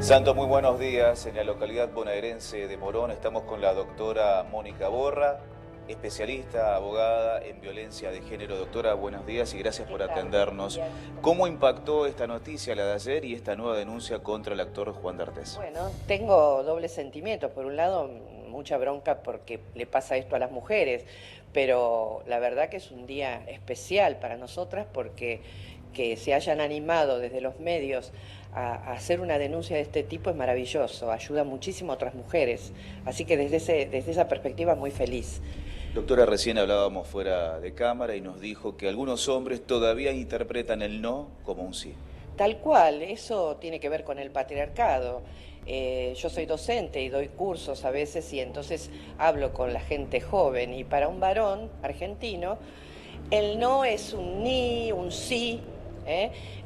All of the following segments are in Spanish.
Santo, muy buenos días. En la localidad bonaerense de Morón estamos con la doctora Mónica Borra, especialista, abogada en violencia de género. Doctora, buenos días y gracias por atendernos. ¿Cómo impactó esta noticia, la de ayer, y esta nueva denuncia contra el actor Juan D'Artés? Bueno, tengo doble sentimiento. Por un lado, mucha bronca porque le pasa esto a las mujeres, pero la verdad que es un día especial para nosotras porque que se hayan animado desde los medios a hacer una denuncia de este tipo es maravilloso, ayuda muchísimo a otras mujeres. Así que desde esa perspectiva muy feliz. Doctora, recién hablábamos fuera de cámara y nos dijo que algunos hombres todavía interpretan el no como un sí. Tal cual, eso tiene que ver con el patriarcado. Yo soy docente y doy cursos a veces y entonces hablo con la gente joven y para un varón argentino el no es un ni, un sí,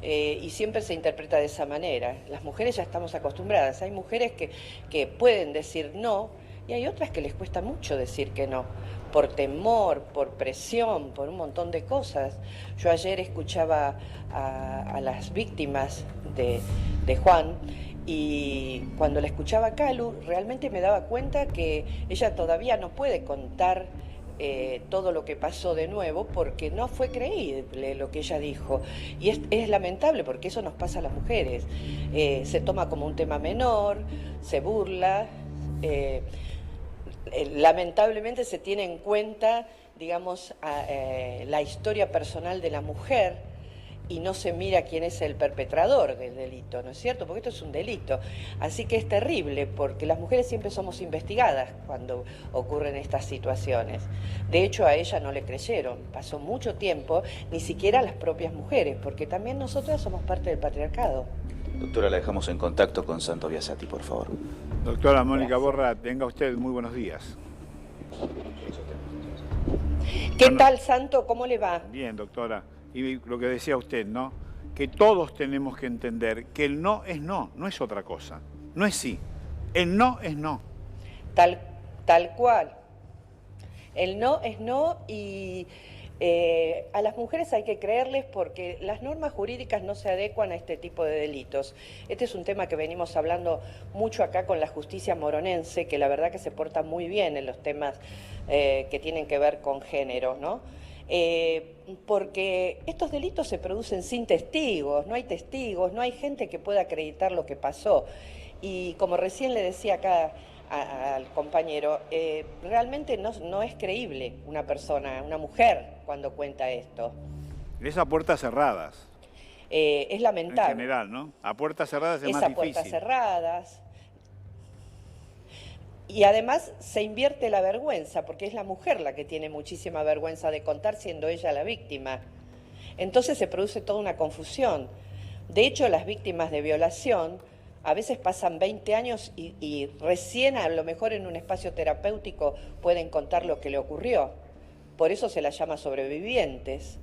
y siempre se interpreta de esa manera. Las mujeres ya estamos acostumbradas, hay mujeres que pueden decir no y hay otras que les cuesta mucho decir que no, por temor, por presión, por un montón de cosas. Yo ayer escuchaba a las víctimas de Juan y cuando la escuchaba a Calu realmente me daba cuenta que ella todavía no puede contar todo lo que pasó de nuevo porque no fue creíble lo que ella dijo y es lamentable porque eso nos pasa a las mujeres. Se toma como un tema menor, se burla, lamentablemente se tiene en cuenta, digamos, la historia personal de la mujer y no se mira quién es el perpetrador del delito, ¿no es cierto? Porque esto es un delito. Así que es terrible, porque las mujeres siempre somos investigadas cuando ocurren estas situaciones. De hecho, a ella no le creyeron. Pasó mucho tiempo, ni siquiera a las propias mujeres, porque también nosotras somos parte del patriarcado. Doctora, la dejamos en contacto con Santo Biasati, por favor. Doctora Mónica Gracias. Borra, tenga usted muy buenos días. ¿Qué tal, Santo? ¿Cómo le va? Bien, doctora. Y lo que decía usted, ¿no? Que todos tenemos que entender que el no, no es otra cosa. No es sí. El no es no. Tal cual. El no es no y a las mujeres hay que creerles porque las normas jurídicas no se adecuan a este tipo de delitos. Este es un tema que venimos hablando mucho acá con la justicia moronense, que la verdad que se porta muy bien en los temas que tienen que ver con género, ¿no? Porque estos delitos se producen sin testigos, no hay gente que pueda acreditar lo que pasó. Y como recién le decía acá al compañero, realmente no es creíble una persona, una mujer, cuando cuenta esto. Es a puertas cerradas. Es lamentable. En general, ¿no? A puertas cerradas es más a difícil. Puertas cerradas. Y además se invierte la vergüenza, porque es la mujer la que tiene muchísima vergüenza de contar siendo ella la víctima. Entonces se produce toda una confusión. De hecho, las víctimas de violación a veces pasan 20 años y recién a lo mejor en un espacio terapéutico pueden contar lo que le ocurrió. Por eso se las llama sobrevivientes,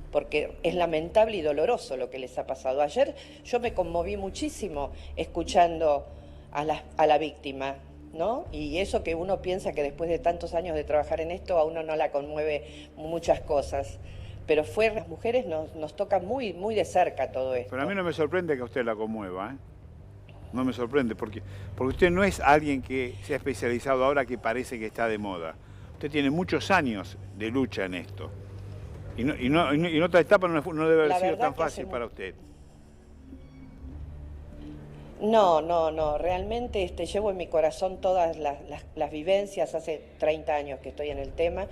porque es lamentable y doloroso lo que les ha pasado. Ayer yo me conmoví muchísimo escuchando a la víctima, ¿no? Y eso que uno piensa que después de tantos años de trabajar en esto a uno no la conmueve muchas cosas. Pero las mujeres nos toca muy, muy de cerca todo esto. Pero a mí no me sorprende que a usted la conmueva, ¿eh? No me sorprende, porque usted no es alguien que se ha especializado ahora que parece que está de moda. Usted tiene muchos años de lucha en esto. Y en otra etapa no debe haber sido tan fácil para usted. No, realmente llevo en mi corazón todas las vivencias, hace 30 años que estoy en el tema,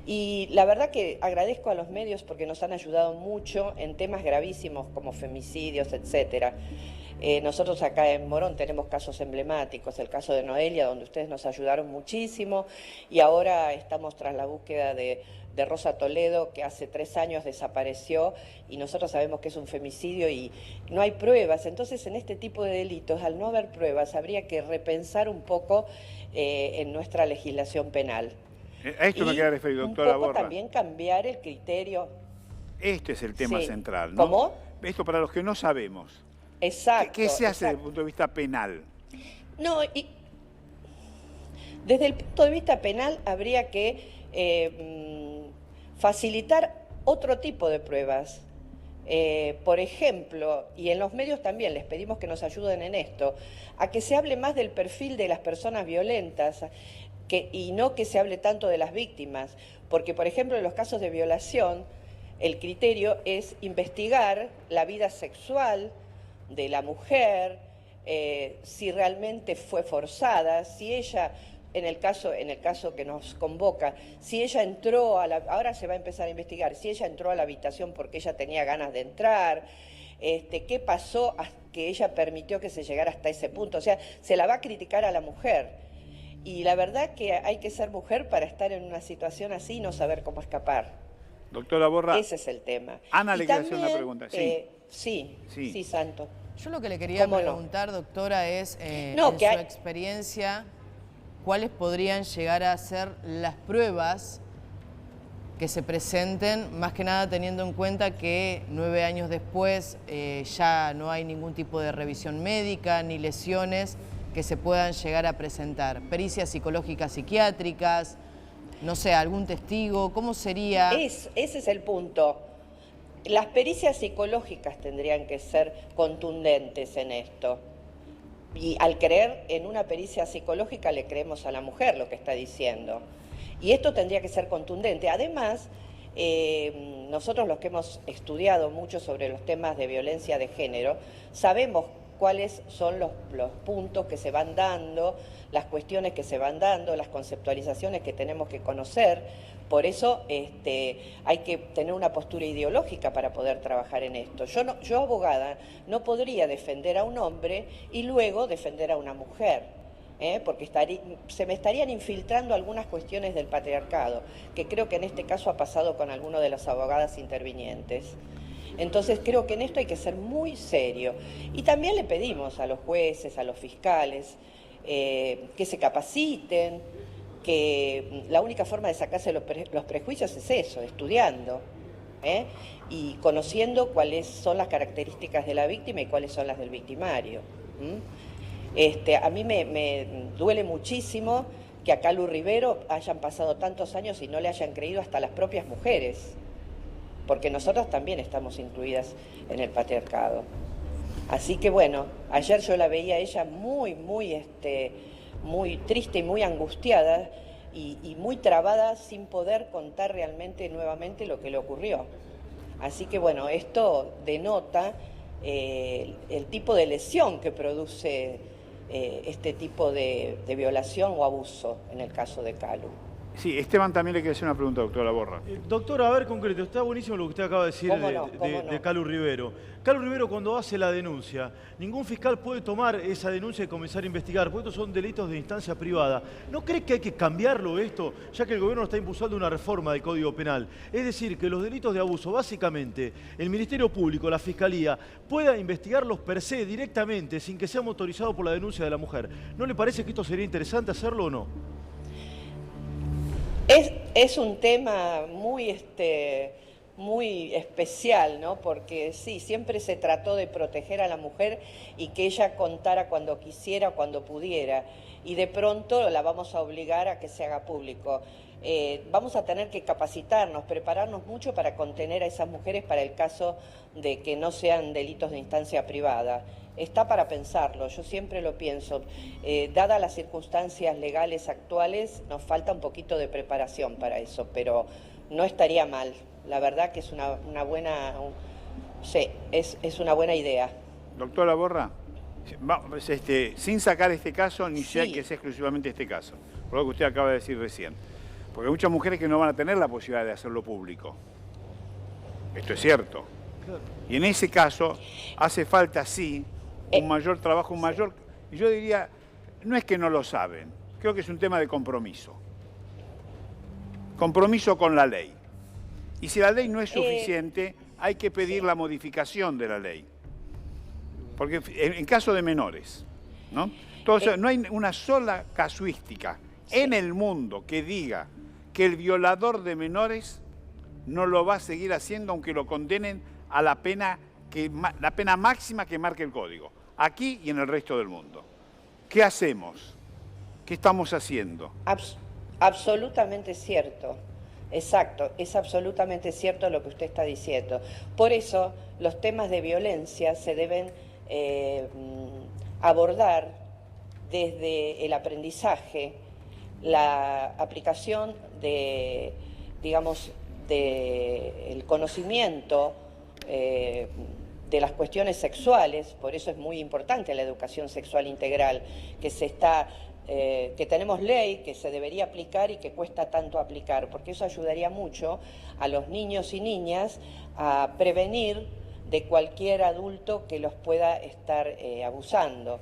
y la verdad que agradezco a los medios porque nos han ayudado mucho en temas gravísimos como femicidios, etcétera. Nosotros acá en Morón tenemos casos emblemáticos, el caso de Noelia, donde ustedes nos ayudaron muchísimo, y ahora estamos tras la búsqueda de Rosa Toledo, que hace 3 años desapareció, y nosotros sabemos que es un femicidio y no hay pruebas. Entonces, en este tipo de delitos, al no haber pruebas, habría que repensar un poco en nuestra legislación penal. A esto me quería referir, doctora Borra. También cambiar el criterio. Este es el tema central, ¿no? ¿Cómo? Esto para los que no sabemos. Exacto. ¿Qué se hace desde el punto de vista penal? No, desde el punto de vista penal habría que facilitar otro tipo de pruebas. por ejemplo, y en los medios también les pedimos que nos ayuden en esto, a que se hable más del perfil de las personas violentas y no que se hable tanto de las víctimas, porque por ejemplo en los casos de violación el criterio es investigar la vida sexual de la mujer, si realmente fue forzada, si ella, en el caso que nos convoca, si ella entró ahora se va a empezar a investigar, si ella entró a la habitación porque ella tenía ganas de entrar, qué pasó que ella permitió que se llegara hasta ese punto. O sea, se la va a criticar a la mujer. Y la verdad que hay que ser mujer para estar en una situación así y no saber cómo escapar. Doctora Borra. Ese es el tema. Ana le quiere hacer una pregunta. Sí, Santo. Yo lo que le quería preguntar, doctora, es, en su experiencia, ¿cuáles podrían llegar a ser las pruebas que se presenten, más que nada teniendo en cuenta que 9 años después ya no hay ningún tipo de revisión médica ni lesiones que se puedan llegar a presentar? Pericias psicológicas psiquiátricas, no sé, algún testigo, ¿cómo sería? Ese es el punto. Las pericias psicológicas tendrían que ser contundentes en esto. Y al creer en una pericia psicológica le creemos a la mujer lo que está diciendo. Y esto tendría que ser contundente. Además, nosotros los que hemos estudiado mucho sobre los temas de violencia de género, sabemos cuáles son los puntos que se van dando, las cuestiones que se van dando, las conceptualizaciones que tenemos que conocer. Por eso hay que tener una postura ideológica para poder trabajar en esto. Yo abogada, no podría defender a un hombre y luego defender a una mujer, porque se me estarían infiltrando algunas cuestiones del patriarcado, que creo que en este caso ha pasado con alguna de las abogadas intervinientes. Entonces creo que en esto hay que ser muy serio. Y también le pedimos a los jueces, a los fiscales, que se capaciten, que la única forma de sacarse los prejuicios es eso, estudiando, y conociendo cuáles son las características de la víctima y cuáles son las del victimario. A mí me duele muchísimo que a Calu Rivero hayan pasado tantos años y no le hayan creído hasta las propias mujeres, porque nosotros también estamos incluidas en el patriarcado. Así que bueno, ayer yo la veía a ella muy triste y muy angustiada y muy trabada, sin poder contar realmente nuevamente lo que le ocurrió. Así que bueno, esto denota el tipo de lesión que produce este tipo de violación o abuso en el caso de Calu. Sí, Esteban también le quiere hacer una pregunta, doctora Borra. Doctora, a ver, concreto, está buenísimo lo que usted acaba de decir de Calu Rivero. Calu Rivero, cuando hace la denuncia, ningún fiscal puede tomar esa denuncia y comenzar a investigar, porque estos son delitos de instancia privada. ¿No cree que hay que cambiarlo esto, ya que el gobierno está impulsando una reforma del Código Penal? Es decir, que los delitos de abuso, básicamente, el Ministerio Público, la Fiscalía, pueda investigarlos per se directamente, sin que sea motorizado por la denuncia de la mujer. ¿No le parece que esto sería interesante hacerlo o no? Es un tema muy especial, ¿no? Porque sí, siempre se trató de proteger a la mujer y que ella contara cuando quisiera, cuando pudiera. Y de pronto la vamos a obligar a que se haga público. Vamos a tener que capacitarnos, prepararnos mucho para contener a esas mujeres para el caso de que no sean delitos de instancia privada. Está para pensarlo, yo siempre lo pienso. Dadas las circunstancias legales actuales, nos falta un poquito de preparación para eso, pero no estaría mal. La verdad que es una buena, es una buena idea. Doctora Borra, sin sacar este caso, ni sea que sea exclusivamente este caso, por lo que usted acaba de decir recién. Porque hay muchas mujeres que no van a tener la posibilidad de hacerlo público. Esto es cierto. Y en ese caso hace falta, sí, un mayor trabajo, y yo diría, no es que no lo saben, creo que es un tema de compromiso. Compromiso con la ley. Y si la ley no es suficiente, hay que pedir la modificación de la ley. Porque en caso de menores, ¿no? Entonces, no hay una sola casuística en el mundo que diga que el violador de menores no lo va a seguir haciendo aunque lo condenen a la pena máxima que marque el código, aquí y en el resto del mundo. ¿Qué hacemos? ¿Qué estamos haciendo? Absolutamente cierto. Exacto, es absolutamente cierto lo que usted está diciendo. Por eso los temas de violencia se deben abordar desde el aprendizaje, la aplicación de, digamos, del conocimiento de las cuestiones sexuales. Por eso es muy importante la educación sexual integral, que tenemos ley, que se debería aplicar y que cuesta tanto aplicar, porque eso ayudaría mucho a los niños y niñas a prevenir de cualquier adulto que los pueda estar abusando.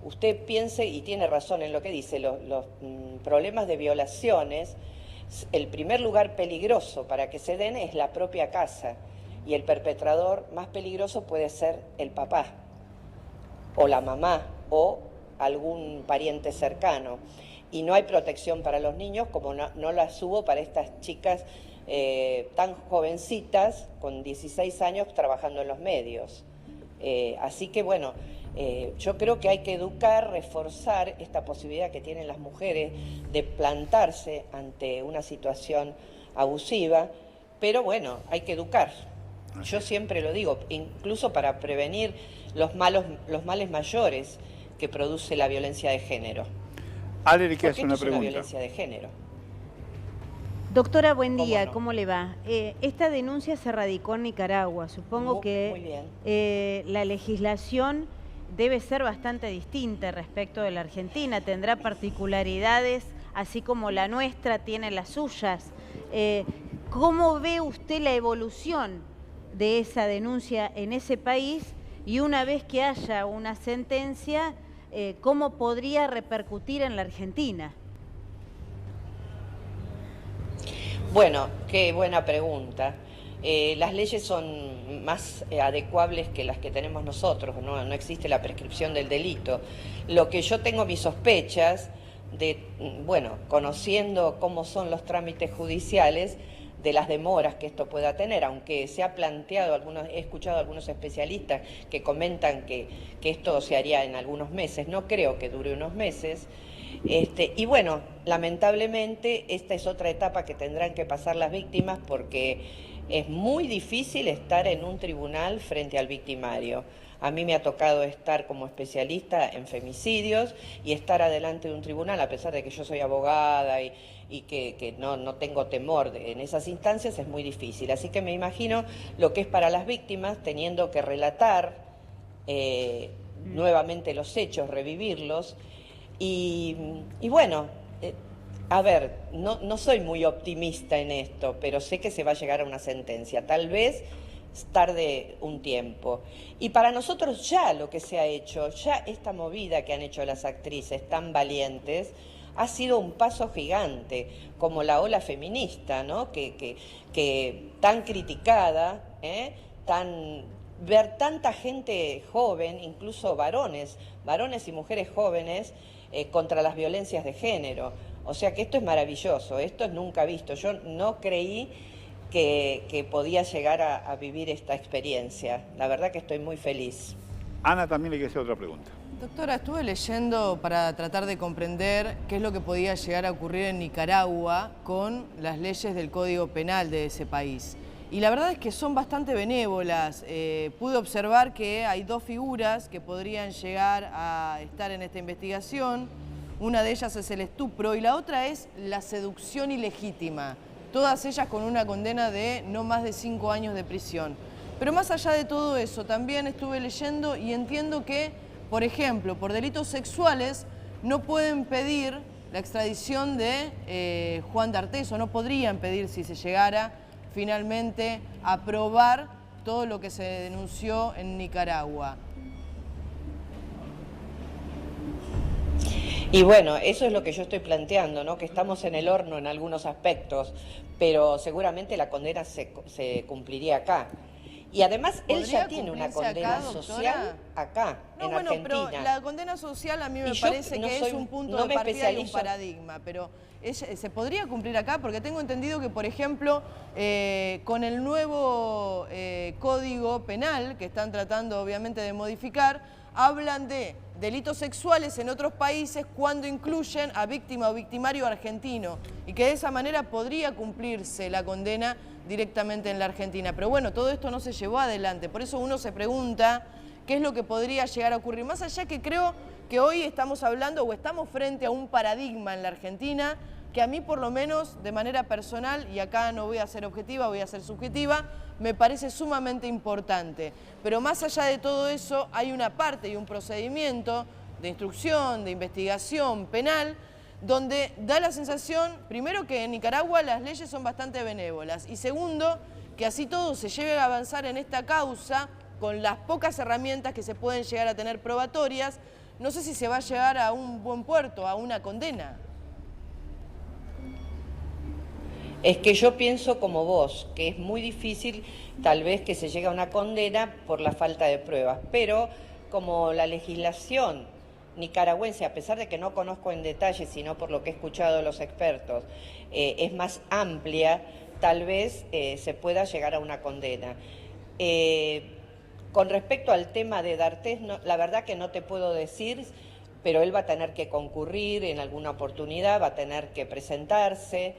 Usted piense, y tiene razón en lo que dice, los problemas de violaciones, el primer lugar peligroso para que se den es la propia casa, y el perpetrador más peligroso puede ser el papá, o la mamá, o algún pariente cercano. Y no hay protección para los niños, como no las hubo para estas chicas tan jovencitas, con 16 años, trabajando en los medios. Así que bueno, yo creo que hay que educar, reforzar esta posibilidad que tienen las mujeres de plantarse ante una situación abusiva, pero bueno, hay que educar. Yo siempre lo digo, incluso para prevenir los males mayores que produce la violencia de género. Ale, le quiero hacer una pregunta. Es una violencia de género. Doctora, buen día, ¿cómo le va? Esta denuncia se radicó en Nicaragua. Supongo que la legislación debe ser bastante distinta respecto de la Argentina. Tendrá particularidades, así como la nuestra tiene las suyas. ¿Cómo ve usted la evolución de esa denuncia en ese país? Y una vez que haya una sentencia, ¿cómo podría repercutir en la Argentina? Bueno, qué buena pregunta. Las leyes son más adecuables que las que tenemos nosotros, no existe la prescripción del delito. Lo que yo tengo mis sospechas de, bueno, conociendo cómo son los trámites judiciales, de las demoras que esto pueda tener, aunque se ha planteado, he escuchado a algunos especialistas que comentan que esto se haría en algunos meses. No creo que dure unos meses. Y bueno, lamentablemente esta es otra etapa que tendrán que pasar las víctimas, porque es muy difícil estar en un tribunal frente al victimario. A mí me ha tocado estar como especialista en femicidios y estar adelante de un tribunal, a pesar de que yo soy abogada y que no tengo temor en esas instancias, es muy difícil. Así que me imagino lo que es para las víctimas, teniendo que relatar nuevamente los hechos, revivirlos. Y bueno, a ver, no soy muy optimista en esto, pero sé que se va a llegar a una sentencia. Tal vez tarde un tiempo. Y para nosotros ya lo que se ha hecho, ya esta movida que han hecho las actrices tan valientes, ha sido un paso gigante, como la ola feminista, ¿no? Que tan criticada, ver tanta gente joven, incluso varones y mujeres jóvenes, contra las violencias de género. O sea que esto es maravilloso, esto es nunca visto. Yo no creí que podía llegar a vivir esta experiencia. La verdad que estoy muy feliz. Ana también le quiere hacer otra pregunta. Doctora, estuve leyendo para tratar de comprender qué es lo que podía llegar a ocurrir en Nicaragua con las leyes del Código Penal de ese país. Y la verdad es que son bastante benévolas. Pude observar que hay dos figuras que podrían llegar a estar en esta investigación. Una de ellas es el estupro y la otra es la seducción ilegítima. Todas ellas con una condena de no más de 5 años de prisión. Pero más allá de todo eso, también estuve leyendo y entiendo que, por ejemplo, por delitos sexuales no pueden pedir la extradición de Juan D'Artés, o no podrían pedir si se llegara finalmente a probar todo lo que se denunció en Nicaragua. Y bueno, eso es lo que yo estoy planteando, ¿no? Que estamos en el horno en algunos aspectos, pero seguramente la condena se cumpliría acá. Y además él ya tiene una condena social acá, en Argentina. Pero la condena social a mí me parece que es un punto de partida y un paradigma, pero ¿se podría cumplir acá? Porque tengo entendido que, por ejemplo, con el nuevo Código Penal, que están tratando obviamente de modificar, hablan de delitos sexuales en otros países cuando incluyen a víctima o victimario argentino y que de esa manera podría cumplirse la condena directamente en la Argentina. Pero bueno, todo esto no se llevó adelante, por eso uno se pregunta qué es lo que podría llegar a ocurrir. Más allá que creo que hoy estamos hablando o estamos frente a un paradigma en la Argentina que a mí por lo menos de manera personal, y acá no voy a ser objetiva, voy a ser subjetiva, me parece sumamente importante. Pero más allá de todo eso hay una parte y un procedimiento de instrucción, de investigación penal, donde da la sensación, primero, que en Nicaragua las leyes son bastante benévolas y segundo, que así todo se lleve a avanzar en esta causa con las pocas herramientas que se pueden llegar a tener probatorias, no sé si se va a llegar a un buen puerto, a una condena. Es que yo pienso como vos, que es muy difícil tal vez que se llegue a una condena por la falta de pruebas, pero como la legislación nicaragüense, a pesar de que no conozco en detalle, sino por lo que he escuchado de los expertos, es más amplia, tal vez se pueda llegar a una condena. Con respecto al tema de D'Artés, no, la verdad que no te puedo decir, pero él va a tener que concurrir en alguna oportunidad, va a tener que presentarse,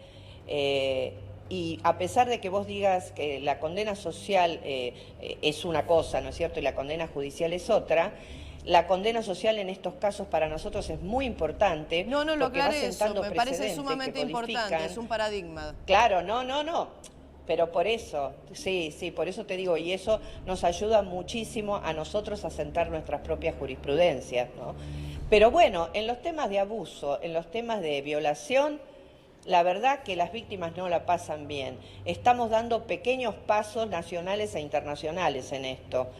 y a pesar de que vos digas que la condena social es una cosa, ¿no es cierto?, y la condena judicial es otra, la condena social en estos casos para nosotros es muy importante. No, lo aclaré eso, me parece sumamente importante, es un paradigma. Claro, no, pero por eso, sí, por eso te digo, y eso nos ayuda muchísimo a nosotros a sentar nuestras propias jurisprudencias, ¿no? Pero bueno, en los temas de abuso, en los temas de violación, la verdad que las víctimas no la pasan bien. Estamos dando pequeños pasos nacionales e internacionales en esto.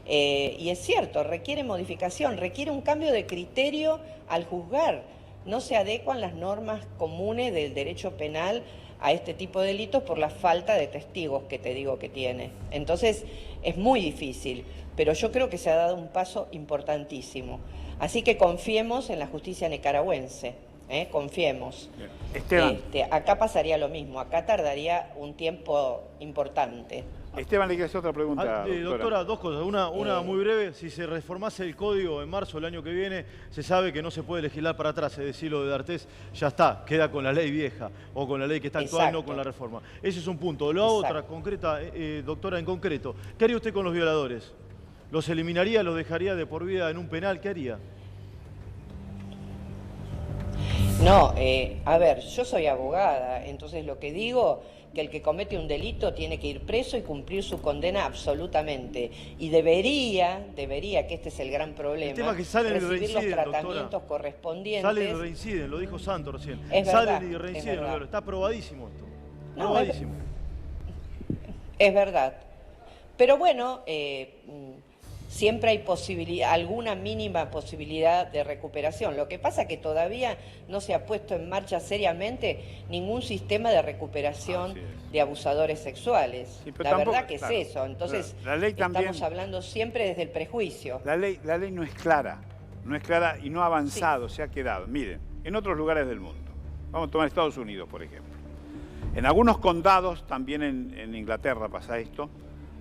Y es cierto, requiere modificación, requiere un cambio de criterio al juzgar. No se adecuan las normas comunes del derecho penal a este tipo de delitos por la falta de testigos que te digo que tiene. Entonces, es muy difícil, pero yo creo que se ha dado un paso importantísimo. Así que confiemos en la justicia nicaragüense. Confiemos. Esteban. Acá pasaría lo mismo, acá tardaría un tiempo importante. Esteban, le quiero hacer otra pregunta. Doctora, dos cosas. Una muy breve. Si se reformase el código en marzo del año que viene, se sabe que no se puede legislar para atrás. Es decir, lo de D'Artés ya está, queda con la ley vieja o con la ley que está actual, no con la reforma. Ese es un punto. La otra, concreta, doctora, en concreto, ¿qué haría usted con los violadores? ¿Los eliminaría, los dejaría de por vida en un penal? ¿Qué haría? No, a ver, yo soy abogada, entonces lo que digo que el que comete un delito tiene que ir preso y cumplir su condena absolutamente. Y debería, que este es el gran problema, el tema es que salen recibir y los tratamientos correspondientes. Salen y reinciden, lo dijo Santos recién. Salen y reinciden, está probadísimo esto. No, probadísimo. Es verdad. Pero bueno, siempre hay alguna mínima posibilidad de recuperación. Lo que pasa es que todavía no se ha puesto en marcha seriamente ningún sistema de recuperación de abusadores sexuales. Sí, la verdad que es eso. Entonces, la ley también, estamos hablando siempre desde el prejuicio. La ley no es clara, y no ha avanzado, se ha quedado. Miren, en otros lugares del mundo, vamos a tomar Estados Unidos, por ejemplo. En algunos condados, también en Inglaterra pasa esto,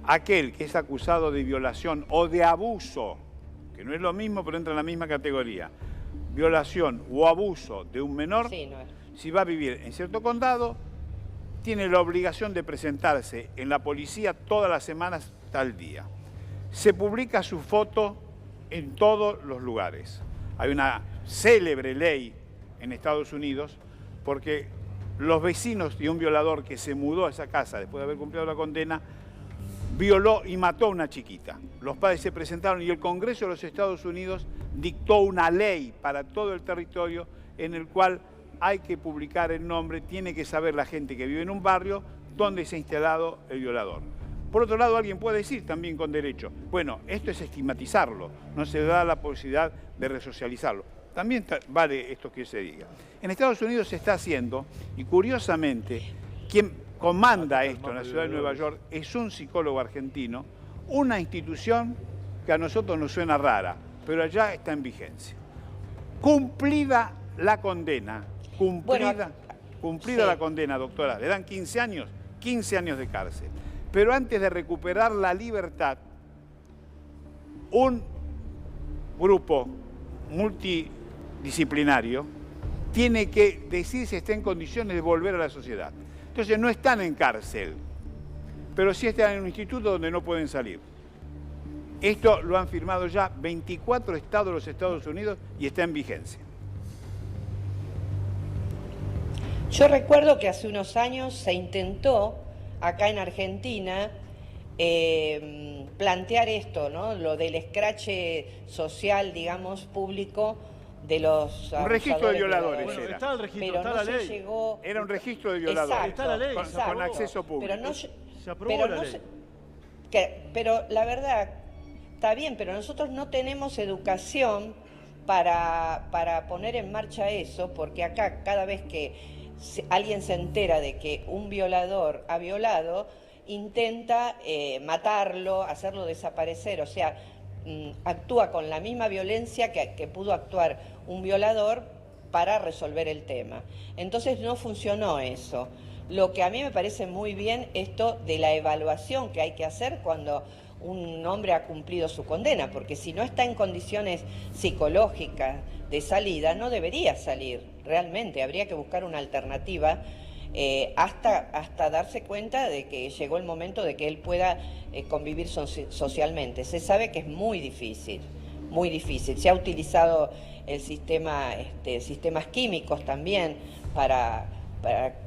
aquel que es acusado de violación o de abuso, que no es lo mismo, pero entra en la misma categoría, violación o abuso de un menor, si va a vivir en cierto condado, tiene la obligación de presentarse en la policía todas las semanas tal día. Se publica su foto en todos los lugares. Hay una célebre ley en Estados Unidos porque los vecinos de un violador que se mudó a esa casa después de haber cumplido la condena, violó y mató a una chiquita. Los padres se presentaron y el Congreso de los Estados Unidos dictó una ley para todo el territorio en el cual hay que publicar el nombre, tiene que saber la gente que vive en un barrio dónde se ha instalado el violador. Por otro lado, alguien puede decir también con derecho, bueno, esto es estigmatizarlo, no se da la posibilidad de resocializarlo. También vale esto que se diga. En Estados Unidos se está haciendo, y curiosamente, quien comanda esto en la ciudad de Nueva York es un psicólogo argentino, una institución que a nosotros nos suena rara, pero allá está en vigencia. Cumplida la condena, la condena, doctora, le dan 15 años de cárcel. Pero antes de recuperar la libertad, un grupo multidisciplinario tiene que decir si está en condiciones de volver a la sociedad. Entonces no están en cárcel, pero sí están en un instituto donde no pueden salir. Esto lo han firmado ya 24 estados de los Estados Unidos y está en vigencia. Yo recuerdo que hace unos años se intentó, acá en Argentina, plantear esto, ¿no? Lo del escrache social, digamos, público de los un registro de violadores. Bueno, era. Está el registro, pero está no la se ley. llegó... Era un registro de violadores. Exacto, está la ley. Con acceso público. Pero no, Se aprobó la ley. pero la verdad, está bien, pero nosotros no tenemos educación para poner en marcha eso, porque acá cada vez que alguien se entera de que un violador ha violado, intenta matarlo, hacerlo desaparecer, o sea, actúa con la misma violencia que pudo actuar un violador para resolver el tema. Entonces no funcionó eso. Lo que a mí me parece muy bien esto de la evaluación que hay que hacer cuando un hombre ha cumplido su condena, porque si no está en condiciones psicológicas de salida, no debería salir, realmente, habría que buscar una alternativa hasta darse cuenta de que llegó el momento de que él pueda convivir socialmente. Se sabe que es muy difícil, muy difícil. Se ha utilizado el sistema, sistemas químicos también para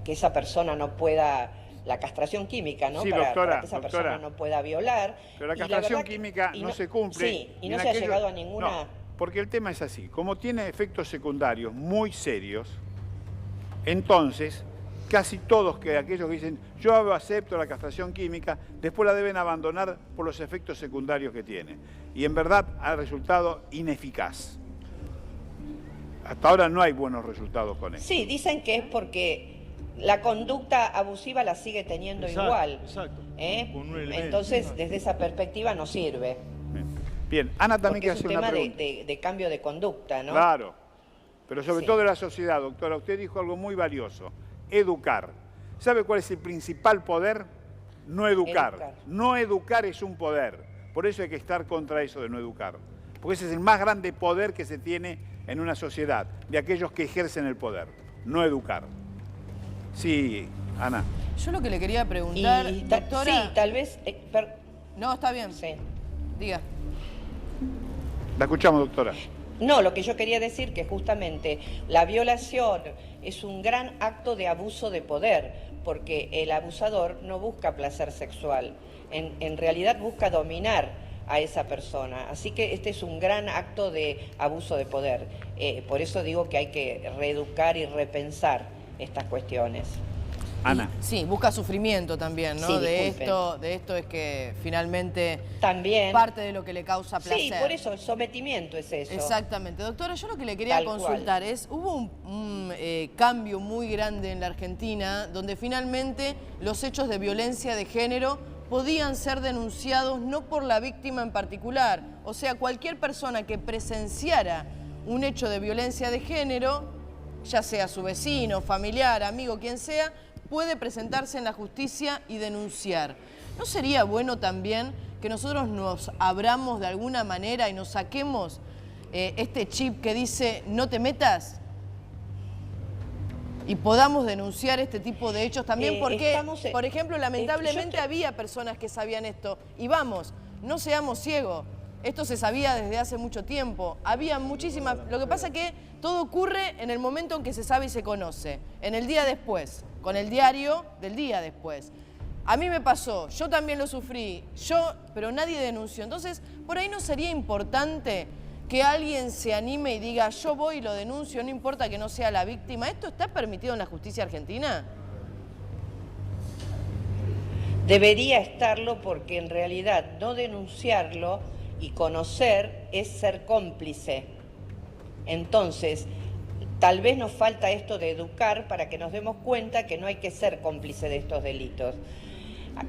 que esa persona no pueda... La castración química, ¿no? Sí, para que esa persona no pueda violar. Pero la castración química no se cumple. Sí, y no se ha llegado a ninguna... No, porque el tema es así. Como tiene efectos secundarios muy serios, entonces casi todos aquellos que dicen yo acepto la castración química, después la deben abandonar por los efectos secundarios que tiene. Y en verdad ha resultado ineficaz. Hasta ahora no hay buenos resultados con eso. Sí, dicen que es porque la conducta abusiva la sigue teniendo igual. Exacto. Entonces, desde esa perspectiva no sirve. Bien, Ana también quiere hacer una pregunta. Es un tema de cambio de conducta, ¿no? Claro, pero sobre todo de la sociedad, doctora. Usted dijo algo muy valioso, educar. ¿Sabe cuál es el principal poder? No educar. No educar es un poder. Por eso hay que estar contra eso de no educar. Porque ese es el más grande poder que se tiene en una sociedad, de aquellos que ejercen el poder. No educar. Sí, Ana. Yo lo que le quería preguntar, doctora... Sí, tal vez... No, está bien. Sí. Diga. La escuchamos, doctora. No, lo que yo quería decir que justamente la violación es un gran acto de abuso de poder, porque el abusador no busca placer sexual, en realidad busca dominar a esa persona. Así que este es un gran acto de abuso de poder. Por eso digo que hay que reeducar y repensar estas cuestiones. Ana. Sí, busca sufrimiento también, ¿no? Sí, de esto es que finalmente también parte de lo que le causa placer. Sí, por eso el sometimiento es eso. Exactamente. Doctora, yo lo que le quería consultar es, hubo un cambio muy grande en la Argentina donde finalmente los hechos de violencia de género podían ser denunciados no por la víctima en particular. O sea, cualquier persona que presenciara un hecho de violencia de género, ya sea su vecino, familiar, amigo, quien sea, puede presentarse en la justicia y denunciar. ¿No sería bueno también que nosotros nos abramos de alguna manera y nos saquemos este chip que dice no te metas? Y podamos denunciar este tipo de hechos también porque, por ejemplo, lamentablemente había personas que sabían esto. Y vamos, no seamos ciegos. Esto se sabía desde hace mucho tiempo. Había muchísimas... Lo que pasa es que todo ocurre en el momento en que se sabe y se conoce. En el día después, con el diario del día después. A mí me pasó, yo también lo sufrí, pero nadie denunció. Entonces, por ahí no sería importante que alguien se anime y diga yo voy y lo denuncio, no importa que no sea la víctima. ¿Esto está permitido en la justicia argentina? Debería estarlo porque en realidad no denunciarlo y conocer es ser cómplice. Entonces, tal vez nos falta esto de educar para que nos demos cuenta que no hay que ser cómplice de estos delitos.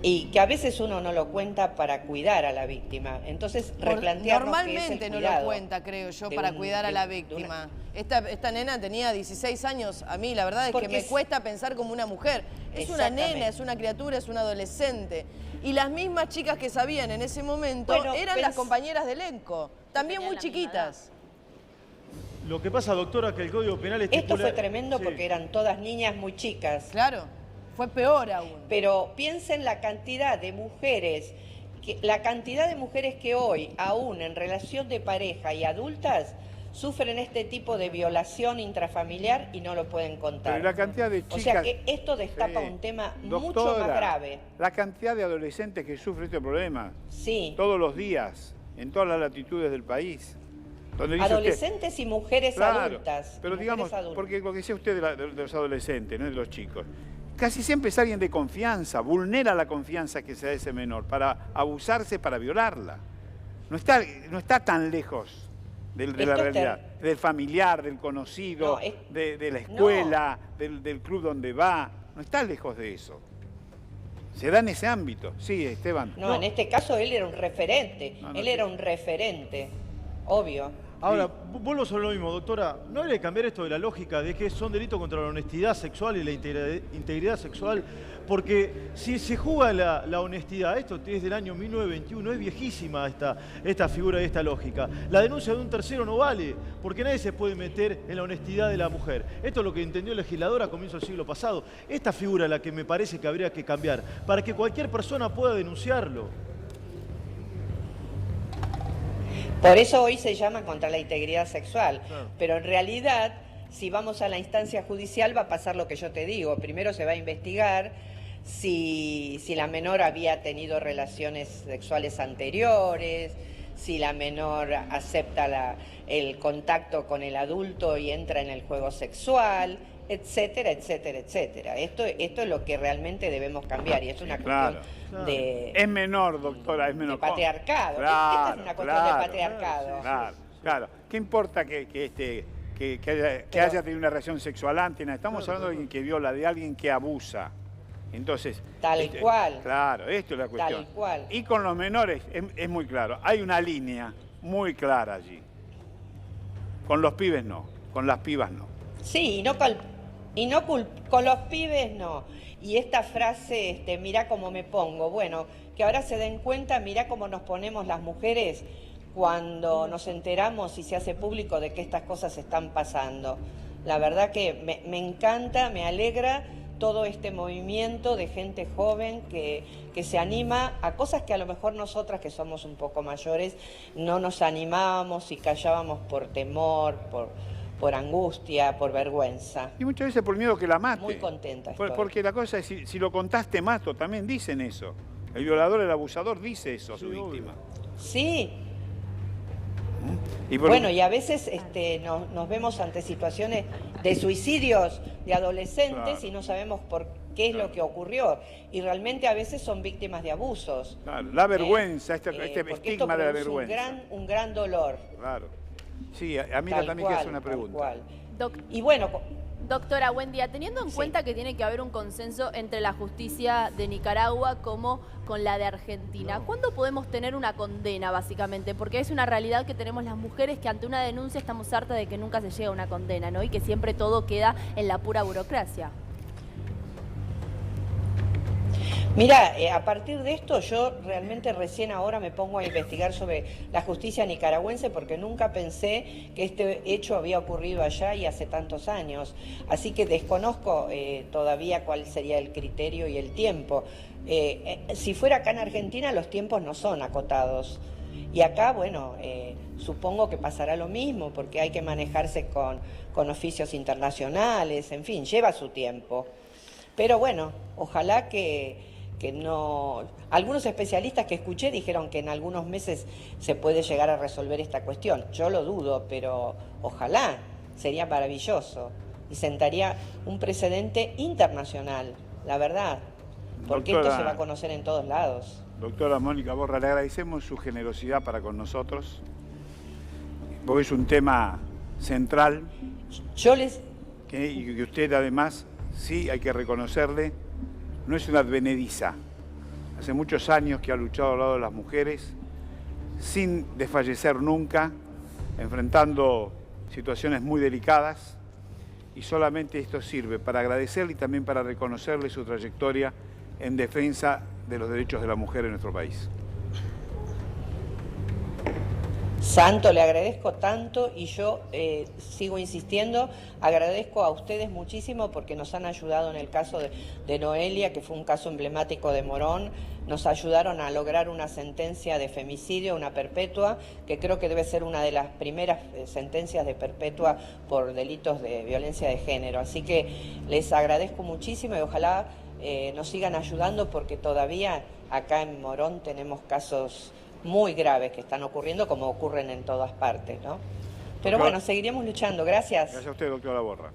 Y que a veces uno no lo cuenta para cuidar a la víctima. Entonces, replantearnos normalmente no lo cuenta, creo yo, para cuidar a la víctima. Esta nena tenía 16 años. A mí la verdad es que me cuesta pensar como una mujer. Es una nena, es una criatura, es una adolescente. Y las mismas chicas que sabían en ese momento eran las compañeras de elenco. también muy chiquitas. Lo que pasa, doctora, que el Código Penal estipula... Esto fue tremendo porque eran todas niñas muy chicas. Claro, fue peor aún. Pero piensen la cantidad de mujeres, que hoy, aún en relación de pareja y adultas, sufren este tipo de violación intrafamiliar y no lo pueden contar. Pero la cantidad de chicas... O sea que esto destapa un tema mucho más grave. La cantidad de adolescentes que sufren este problema. Sí. Todos los días, en todas las latitudes del país. Adolescentes y mujeres adultas. Pero digamos, porque lo que decía usted de los adolescentes, no de los chicos, casi siempre es alguien de confianza, vulnera la confianza que se da a ese menor para abusarse, para violarla. No está tan lejos de la realidad, del familiar, del conocido, de la escuela, del club donde va. No está lejos de eso. Se da en ese ámbito. Sí, Esteban. No, en este caso él era un referente. Él era un referente, obvio. Ahora, vuelvo sobre lo mismo, doctora. ¿No hay que cambiar esto de la lógica de que son delitos contra la honestidad sexual y la integridad sexual? Porque si se juega la honestidad, esto es del año 1921, es viejísima esta figura y esta lógica. La denuncia de un tercero no vale, porque nadie se puede meter en la honestidad de la mujer. Esto es lo que entendió el legislador a comienzos del siglo pasado. Esta figura es la que me parece que habría que cambiar, para que cualquier persona pueda denunciarlo. Por eso hoy se llama contra la integridad sexual, pero en realidad, si vamos a la instancia judicial, va a pasar lo que yo te digo. Primero se va a investigar si la menor había tenido relaciones sexuales anteriores, si la menor acepta el contacto con el adulto y entra en el juego sexual, etcétera, etcétera, etcétera. Esto es lo que realmente debemos cambiar y es una cuestión de... Es menor, doctora, es menor. De patriarcado. Esta es una cuestión de patriarcado. Claro. ¿Qué importa que haya tenido una relación sexual antes? Estamos hablando de alguien que viola, de alguien que abusa. Entonces... Tal cual. Claro, esto es la cuestión. Tal cual. Y con los menores es muy claro. Hay una línea muy clara allí. Con los pibes no, con las pibas no. Sí, con los pibes no. Y esta frase, mirá cómo me pongo, bueno, que ahora se den cuenta, mirá cómo nos ponemos las mujeres cuando nos enteramos y se hace público de que estas cosas están pasando. La verdad que me encanta, me alegra todo este movimiento de gente joven que se anima a cosas que a lo mejor nosotras, que somos un poco mayores, no nos animábamos y callábamos por temor, por angustia, por vergüenza. Y muchas veces por miedo que la mate. Muy contenta estoy. Porque la cosa es, si lo contaste mato, también dicen eso. El violador, el abusador dice eso a su víctima. Sí. Y a veces nos vemos ante situaciones de suicidios de adolescentes y no sabemos por qué es lo que ocurrió. Y realmente a veces son víctimas de abusos. Claro, la vergüenza, este estigma de la vergüenza. Un gran dolor. Claro. Sí, a mí también quiero hacer una pregunta. Y bueno... Doctora, buen día. Teniendo en cuenta que tiene que haber un consenso entre la justicia de Nicaragua como con la de Argentina, ¿cuándo podemos tener una condena, básicamente? Porque es una realidad que tenemos las mujeres que ante una denuncia estamos hartas de que nunca se llega a una condena, ¿no? Y que siempre todo queda en la pura burocracia. Mira, a partir de esto yo realmente recién ahora me pongo a investigar sobre la justicia nicaragüense porque nunca pensé que este hecho había ocurrido allá y hace tantos años. Así que desconozco todavía cuál sería el criterio y el tiempo. Si fuera acá en Argentina los tiempos no son acotados. Y acá, bueno, supongo que pasará lo mismo porque hay que manejarse con oficios internacionales, en fin, lleva su tiempo. Pero bueno, ojalá que no... Algunos especialistas que escuché dijeron que en algunos meses se puede llegar a resolver esta cuestión. Yo lo dudo, pero ojalá, sería maravilloso. Y sentaría un precedente internacional, la verdad. Porque esto se va a conocer en todos lados. Doctora Mónica Borra, le agradecemos su generosidad para con nosotros, porque es un tema central. Y usted además, sí, hay que reconocerle, no es una advenediza. Hace muchos años que ha luchado al lado de las mujeres, sin desfallecer nunca, enfrentando situaciones muy delicadas, y solamente esto sirve para agradecerle y también para reconocerle su trayectoria en defensa de los derechos de la mujer en nuestro país. santo, le agradezco tanto y yo sigo insistiendo, agradezco a ustedes muchísimo porque nos han ayudado en el caso de Noelia, que fue un caso emblemático de Morón, nos ayudaron a lograr una sentencia de femicidio, una perpetua, que creo que debe ser una de las primeras sentencias de perpetua por delitos de violencia de género. Así que les agradezco muchísimo y ojalá nos sigan ayudando porque todavía acá en Morón tenemos casos muy graves que están ocurriendo como ocurren en todas partes, ¿no? Pero bueno, seguiremos luchando. Gracias. Gracias a usted, doctora Borra.